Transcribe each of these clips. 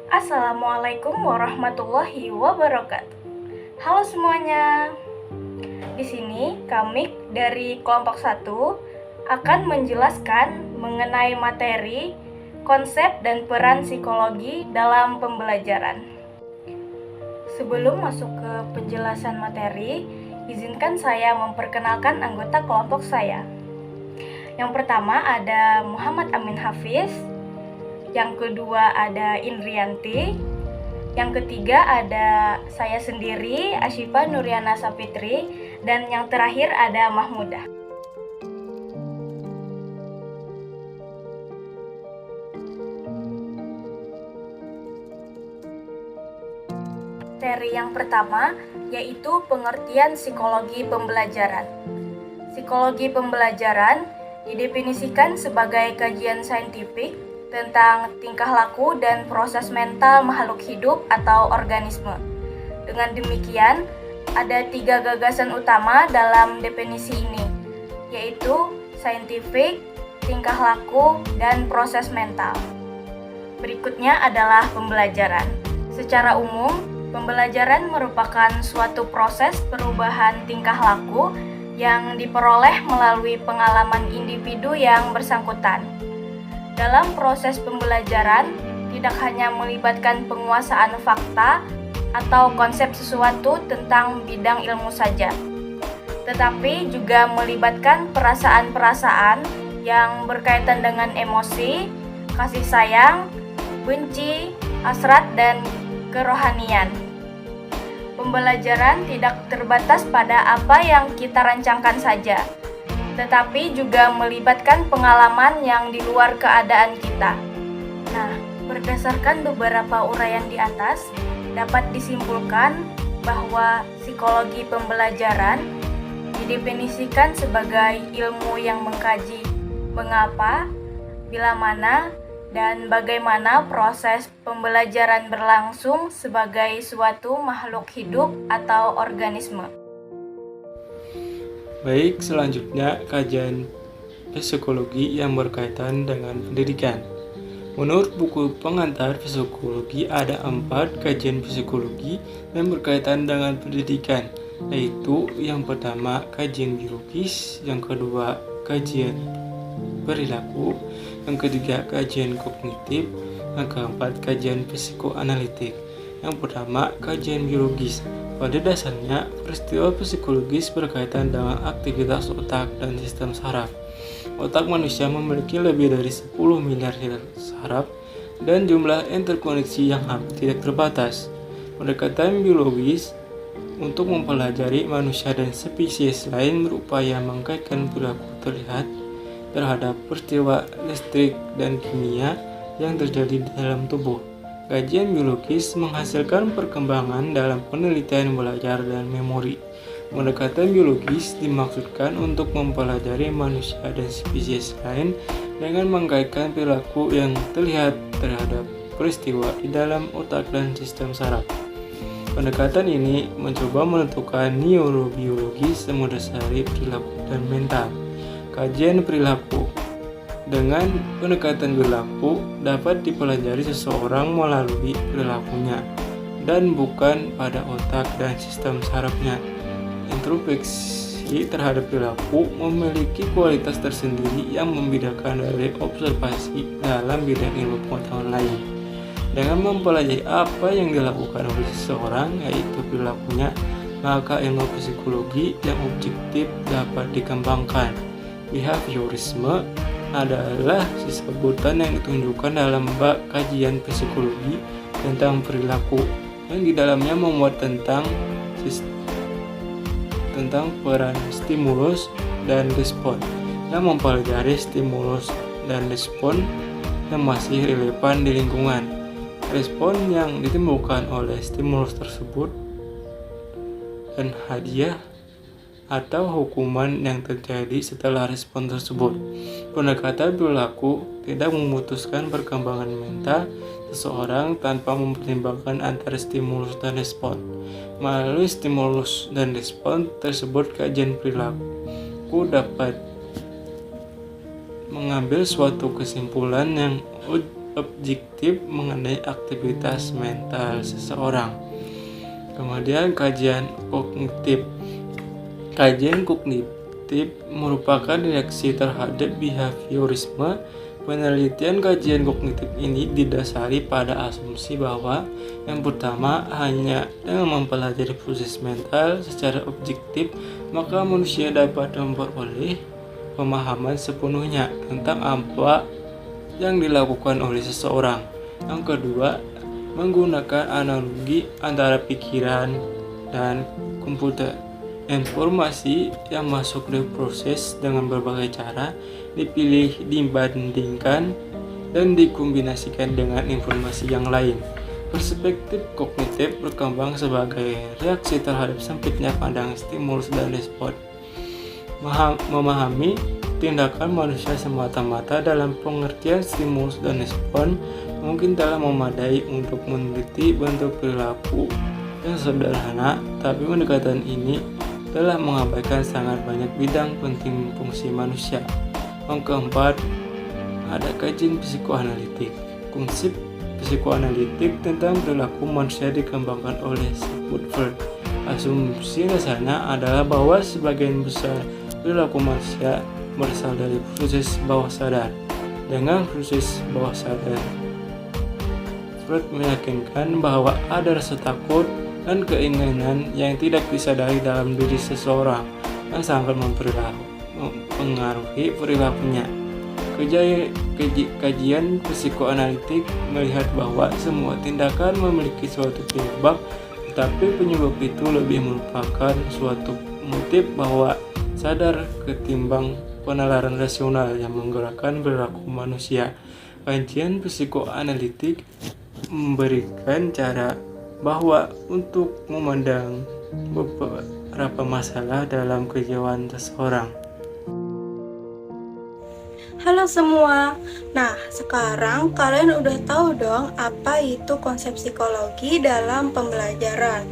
Assalamualaikum warahmatullahi wabarakatuh. Halo semuanya. Di sini kami dari kelompok 1 akan menjelaskan mengenai materi, konsep dan peran psikologi dalam pembelajaran. Sebelum masuk ke penjelasan materi, izinkan saya memperkenalkan anggota kelompok saya. Yang pertama ada Muhammad Amin Hafiz, yang kedua ada Indrianti, yang ketiga ada saya sendiri, Asyifa Nuriana Sapitri, dan yang terakhir ada Mahmudah. Materi yang pertama yaitu pengertian psikologi pembelajaran. Psikologi pembelajaran didefinisikan sebagai kajian saintifik tentang tingkah laku dan proses mental makhluk hidup atau organisme. Dengan demikian, ada 3 gagasan utama dalam definisi ini, yaitu saintifik, tingkah laku, dan proses mental. Berikutnya adalah pembelajaran. Secara umum, pembelajaran merupakan suatu proses perubahan tingkah laku yang diperoleh melalui pengalaman individu yang bersangkutan. Dalam proses pembelajaran, tidak hanya melibatkan penguasaan fakta atau konsep sesuatu tentang bidang ilmu saja, tetapi juga melibatkan perasaan-perasaan yang berkaitan dengan emosi, kasih sayang, benci, hasrat, dan kerohanian. Pembelajaran tidak terbatas pada apa yang kita rancangkan saja, tetapi juga melibatkan pengalaman yang di luar keadaan kita. Nah, berdasarkan beberapa uraian di atas, dapat disimpulkan bahwa psikologi pembelajaran didefinisikan sebagai ilmu yang mengkaji mengapa, bila mana, dan bagaimana proses pembelajaran berlangsung sebagai suatu makhluk hidup atau organisme. Baik, selanjutnya kajian psikologi yang berkaitan dengan pendidikan. Menurut buku pengantar psikologi, ada 4 kajian psikologi yang berkaitan dengan pendidikan, yaitu yang pertama kajian biologis, yang kedua kajian perilaku, yang ketiga kajian kognitif, yang keempat kajian psikoanalitik. Yang pertama, kajian biologis. Pada dasarnya, peristiwa psikologis berkaitan dengan aktivitas otak dan sistem saraf. Otak manusia memiliki lebih dari 10 miliar sel saraf dan jumlah interkoneksi yang hampir tidak terbatas. Pendekatan biologis untuk mempelajari manusia dan spesies lain berupaya mengkaitkan perilaku terlihat terhadap peristiwa listrik dan kimia yang terjadi di dalam tubuh. Kajian biologis menghasilkan perkembangan dalam penelitian belajar dan memori. Pendekatan biologis dimaksudkan untuk mempelajari manusia dan spesies lain dengan mengkaitkan perilaku yang terlihat terhadap peristiwa di dalam otak dan sistem saraf. Pendekatan ini mencoba menentukan neurobiologis mendasari perilaku dan mental. Kajian perilaku. Dengan pendekatan perilaku dapat dipelajari seseorang melalui perilakunya dan bukan pada otak dan sistem sarafnya. Introspeksi terhadap perilaku memiliki kualitas tersendiri yang membedakan dari observasi dalam bidang ilmu pengetahuan lain. Dengan mempelajari apa yang dilakukan oleh seseorang, yaitu perilakunya, maka ilmu psikologi yang objektif dapat dikembangkan. Behaviorisme adalah sebutan yang ditunjukkan dalam bab kajian psikologi tentang perilaku, yang di dalamnya memuat tentang peran stimulus dan respon, yang mempelajari stimulus dan respon yang masih relevan di lingkungan. Respon yang ditimbulkan oleh stimulus tersebut dan hadiah atau hukuman yang terjadi setelah respon tersebut. Pendekatan perilaku tidak memutuskan perkembangan mental seseorang tanpa mempertimbangkan antara stimulus dan respon. Melalui stimulus dan respon tersebut, kajian perilaku dapat mengambil suatu kesimpulan yang objektif mengenai aktivitas mental seseorang. Kemudian kajian kognitif. Kajian kognitif merupakan reaksi terhadap behaviorisme. Penelitian kajian kognitif ini didasari pada asumsi bahwa yang pertama, hanya dengan mempelajari proses mental secara objektif, maka manusia dapat memperoleh pemahaman sepenuhnya tentang apa yang dilakukan oleh seseorang. Yang kedua, menggunakan analogi antara pikiran dan komputer. Informasi yang masuk ke proses dengan berbagai cara dipilih, dibandingkan, dan dikombinasikan dengan informasi yang lain. Perspektif kognitif berkembang sebagai reaksi terhadap sempitnya pandang stimulus dan respon. Memahami tindakan manusia semata-mata dalam pengertian stimulus dan respon mungkin telah memadai untuk meneliti bentuk perilaku yang sederhana, tapi pendekatan ini telah mengabaikan sangat banyak bidang penting fungsi manusia. Yang keempat, ada kajian psikoanalitik. Konsep psikoanalitik tentang perilaku manusia dikembangkan oleh Sigmund Freud. Asumsi dasarnya adalah bahwa sebagian besar perilaku manusia berasal dari proses bawah sadar. Dengan proses bawah sadar, Freud meyakinkan bahwa ada rasa takut dan keinginan yang tidak disadari dalam diri seseorang yang sangat mempengaruhi perilakunya. Kajian psikoanalitik melihat bahwa semua tindakan memiliki suatu penyebab, tetapi penyebab itu lebih merupakan suatu motif bawah sadar ketimbang penalaran rasional yang menggerakkan perilaku manusia. Kajian psikoanalitik memberikan cara bahwa untuk memandang beberapa masalah dalam kejiwaan seseorang. Halo semua. Nah, sekarang kalian udah tahu dong apa itu konsep psikologi dalam pembelajaran.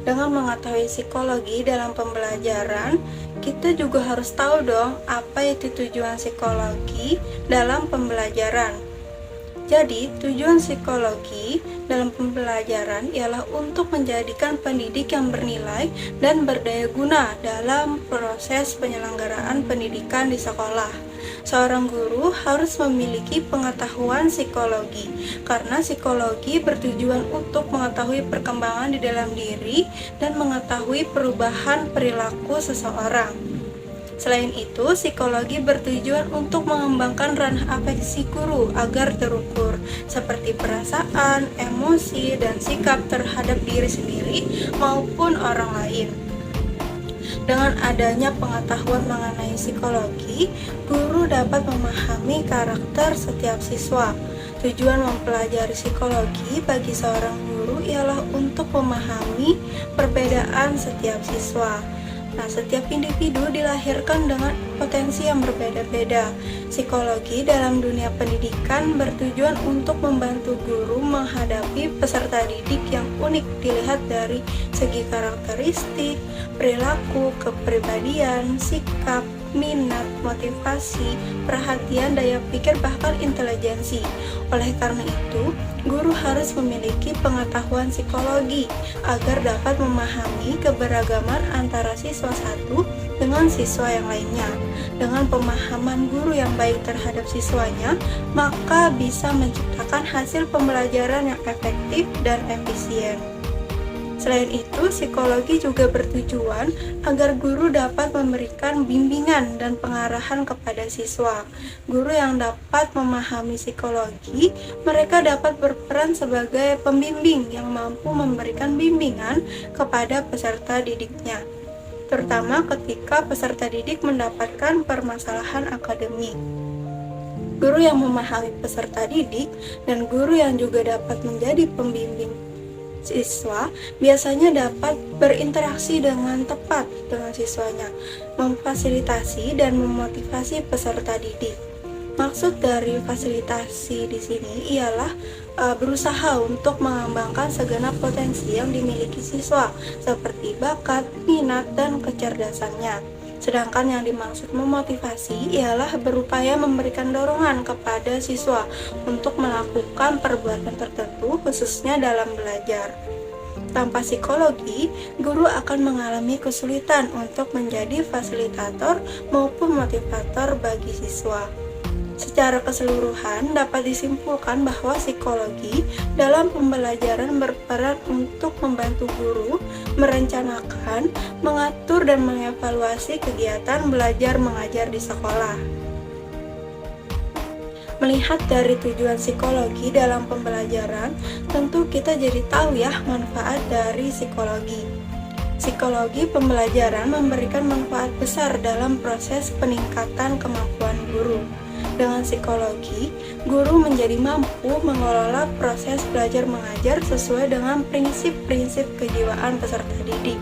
Dengan mengetahui psikologi dalam pembelajaran, kita juga harus tahu dong apa itu tujuan psikologi dalam pembelajaran. Jadi, tujuan psikologi dalam pembelajaran ialah untuk menjadikan pendidik yang bernilai dan berdaya guna dalam proses penyelenggaraan pendidikan di sekolah. Seorang guru harus memiliki pengetahuan psikologi, karena psikologi bertujuan untuk mengetahui perkembangan di dalam diri dan mengetahui perubahan perilaku seseorang. Selain itu, psikologi bertujuan untuk mengembangkan ranah afeksi guru agar terukur, seperti perasaan, emosi, dan sikap terhadap diri sendiri maupun orang lain. Dengan adanya pengetahuan mengenai psikologi, guru dapat memahami karakter setiap siswa. Tujuan mempelajari psikologi bagi seorang guru ialah untuk memahami perbedaan setiap siswa. Nah, setiap individu dilahirkan dengan potensi yang berbeda-beda. Psikologi dalam dunia pendidikan bertujuan untuk membantu guru menghadapi peserta didik yang unik dilihat dari segi karakteristik, perilaku, kepribadian, sikap, minat, motivasi, perhatian, daya pikir, bahkan intelijensi. Oleh karena itu, guru harus memiliki pengetahuan psikologi agar dapat memahami keberagaman antara siswa satu dengan siswa yang lainnya. Dengan pemahaman guru yang baik terhadap siswanya, maka bisa menciptakan hasil pembelajaran yang efektif dan efisien. Selain itu, psikologi juga bertujuan agar guru dapat memberikan bimbingan dan pengarahan kepada siswa. Guru yang dapat memahami psikologi, mereka dapat berperan sebagai pembimbing yang mampu memberikan bimbingan kepada peserta didiknya, terutama ketika peserta didik mendapatkan permasalahan akademik. Guru yang memahami peserta didik dan guru yang juga dapat menjadi pembimbing siswa biasanya dapat berinteraksi dengan tepat dengan siswanya, memfasilitasi dan memotivasi peserta didik. Maksud dari fasilitasi di sini ialah berusaha untuk mengembangkan segenap potensi yang dimiliki siswa, seperti bakat, minat, dan kecerdasannya. Sedangkan yang dimaksud memotivasi ialah berupaya memberikan dorongan kepada siswa untuk melakukan perbuatan tertentu khususnya dalam belajar. Tanpa psikologi, guru akan mengalami kesulitan untuk menjadi fasilitator maupun motivator bagi siswa. Secara keseluruhan dapat disimpulkan bahwa psikologi dalam pembelajaran berperan untuk membantu guru merencanakan, mengatur, dan mengevaluasi kegiatan belajar mengajar di sekolah. Melihat dari tujuan psikologi dalam pembelajaran, tentu kita jadi tahu ya manfaat dari psikologi. Psikologi pembelajaran memberikan manfaat besar dalam proses peningkatan kemampuan guru. Dengan psikologi, guru menjadi mampu mengelola proses belajar mengajar sesuai dengan prinsip-prinsip kejiwaan peserta didik,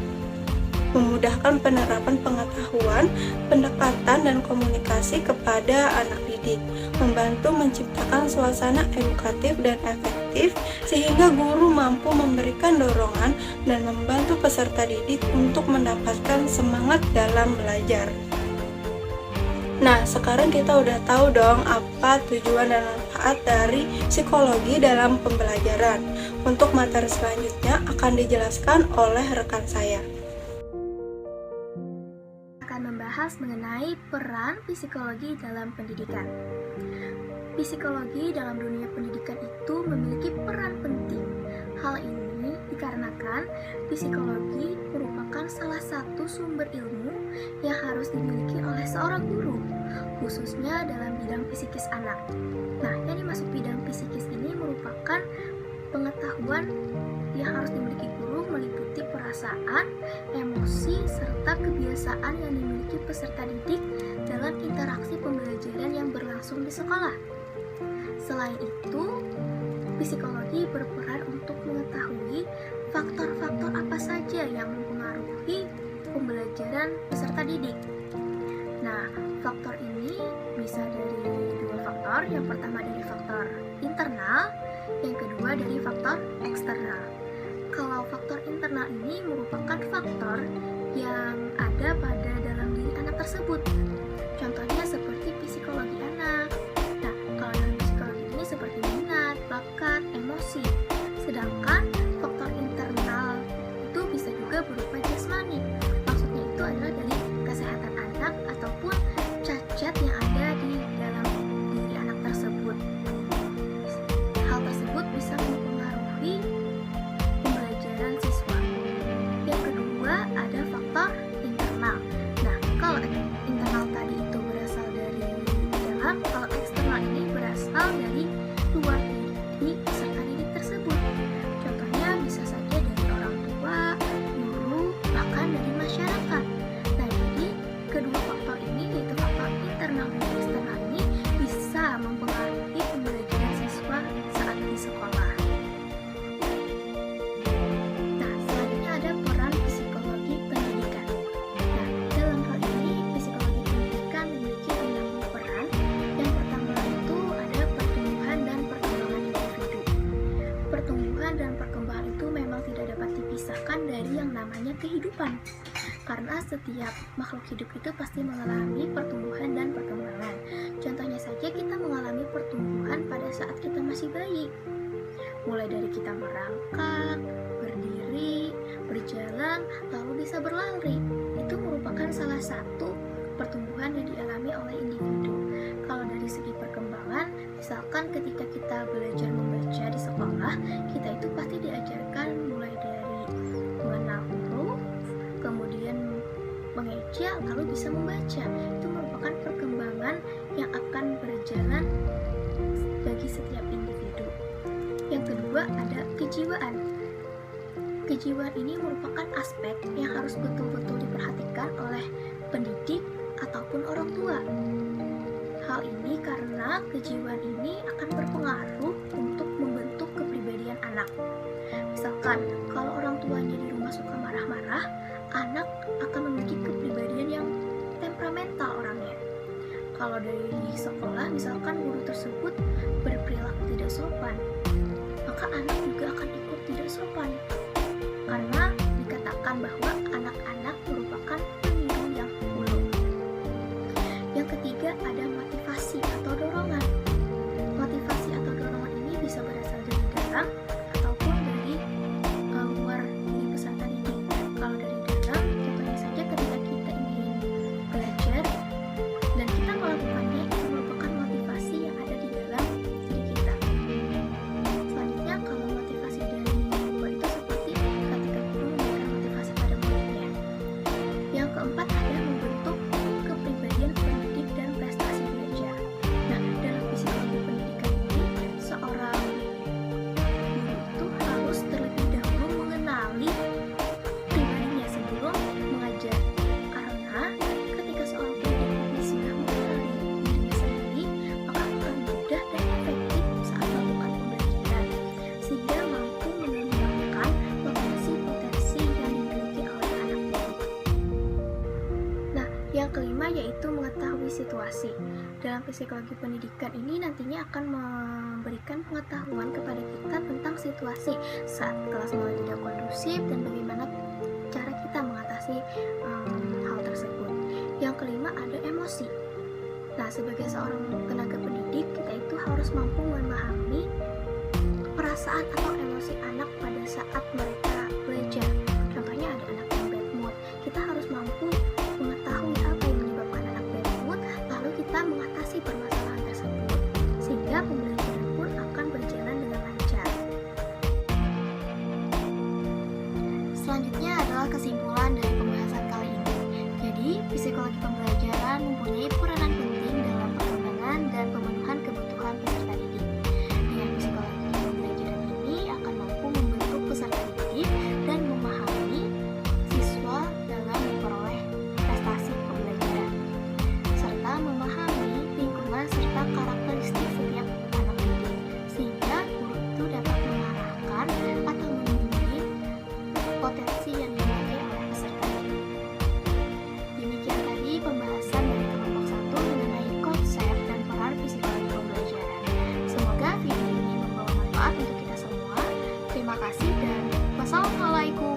memudahkan penerapan pengetahuan, pendekatan, dan komunikasi kepada anak didik, membantu menciptakan suasana edukatif dan efektif sehingga guru mampu memberikan dorongan dan membantu peserta didik untuk mendapatkan semangat dalam belajar. Nah, sekarang kita udah tahu dong apa tujuan dan manfaat dari psikologi dalam pembelajaran. Untuk materi selanjutnya akan dijelaskan oleh rekan saya. Akan membahas mengenai peran psikologi dalam pendidikan. Psikologi dalam dunia pendidikan itu memiliki peran penting. Hal ini dikarenakan psikologi merupakan salah satu sumber ilmu yang harus dimiliki oleh seorang guru, khususnya dalam bidang psikis anak. Nah, yang dimaksud bidang psikis ini merupakan pengetahuan yang harus dimiliki guru meliputi perasaan, emosi, serta kebiasaan yang dimiliki peserta didik dalam interaksi pembelajaran yang berlangsung di sekolah. Selain itu, psikologi berperan untuk mengetahui faktor-faktor apa saja yang mempengaruhi pembelajaran peserta didik. Nah, faktor ini bisa dari dua faktor. Yang pertama dari faktor internal, yang kedua dari faktor eksternal. Kalau faktor internal ini merupakan faktor yang ada pada dalam diri anak tersebut. Contohnya seperti psikologi anak. Nah, kalau dalam psikologi ini seperti minat, bakat, emosi. Sedangkan faktor internal itu bisa juga berupa jasmani. Maksudnya itu adalah dari kesehatan anak ataupun cacat yang ada di dalam diri anak tersebut. Hal tersebut bisa mempengaruhi pembelajaran siswa. Yang kedua ada faktor internal. Nah, kalau internal tadi itu berasal dari dalam, kalau eksternal ini berasal dari luar diri peserta didik tersebut. Contohnya bisa saja dari orang tua, guru, bahkan dari masyarakat. Nah, jadi kedua faktor ini, yaitu faktor internal dan eksternal ini, bisa mempengaruhi pembelajaran siswa saat di sekolah. Nah, selanjutnya ada peran psikologi pendidikan. Nah, dalam hal ini, psikologi pendidikan memiliki 6 peran. Yang pertama itu ada pertumbuhan dan perkembangan individu. Pertumbuhan dan perkembangan itu memang tidak dapat dipisahkan dari yang namanya kehidupan. Karena setiap makhluk hidup itu pasti mengalami pertumbuhan dan perkembangan. Contohnya saja kita mengalami pertumbuhan pada saat kita masih bayi. Mulai dari kita merangkak, berdiri, berjalan, lalu bisa berlari. Itu merupakan salah satu pertumbuhan yang dialami oleh individu. Kalau dari segi perkembangan, misalkan ketika kita belajar membaca di sekolah, kita itu pasti diajarkan mulai dari mengenal huruf, kemudian mengeja, lalu bisa membaca. Itu merupakan perkembangan yang akan berjalan bagi setiap individu. Yang kedua ada kejiwaan. Kejiwaan ini merupakan aspek yang harus betul-betul diperhatikan oleh pendidik ataupun orang tua. Hal ini karena kejiwaan ini akan berpengaruh untuk membentuk kepribadian anak. Misalkan, kalau orang tuanya di rumah suka marah-marah, anak akan memiliki kepribadian yang temperamental orangnya. Kalau dari sekolah, misalkan guru tersebut berperilaku tidak sopan, maka anak juga akan ikut tidak sopan. Karena dikatakan bahwa anak-anak merupakan peniru yang ulung. dalam psikologi pendidikan ini nantinya akan memberikan pengetahuan kepada kita tentang situasi saat kelas mulai tidak kondusif dan bagaimana cara kita mengatasi hal tersebut. Yang kelima ada emosi. Nah, sebagai seorang tenaga pendidik, kita itu harus mampu memahami perasaan atau emosi anak pada saat mereka belajar. Contohnya ada anak yang bad mood. Kita harus mampu mengetahui apa yang menyebabkan anak bad mood, lalu kita mengatasi permasalahan tersebut, sehingga pembelajaran pun akan berjalan dengan lancar. Selanjutnya adalah kesimpulan dari pembahasan kali ini. Jadi, psikologi pembelajaran mempunyai peranan penting dalam pengembangan dan pemenuhan kebutuhan peserta didik. Dengan psikologi pembelajaran ini akan mampu membentuk peserta didik dan memahami siswa dalam memperoleh prestasi pembelajaran, serta memahami lingkungan serta karakteristik setiap anak didik, sehingga guru itu dapat mengarahkan atau membimbing potensi yang dimiliki oleh peserta didik. Demikian tadi pembahasan dari kelompok 1 mengenai konsep dan peran psikologi pembelajaran. Semoga video ini membawa manfaat untuk kita semua. Terima kasih dan wassalamualaikum.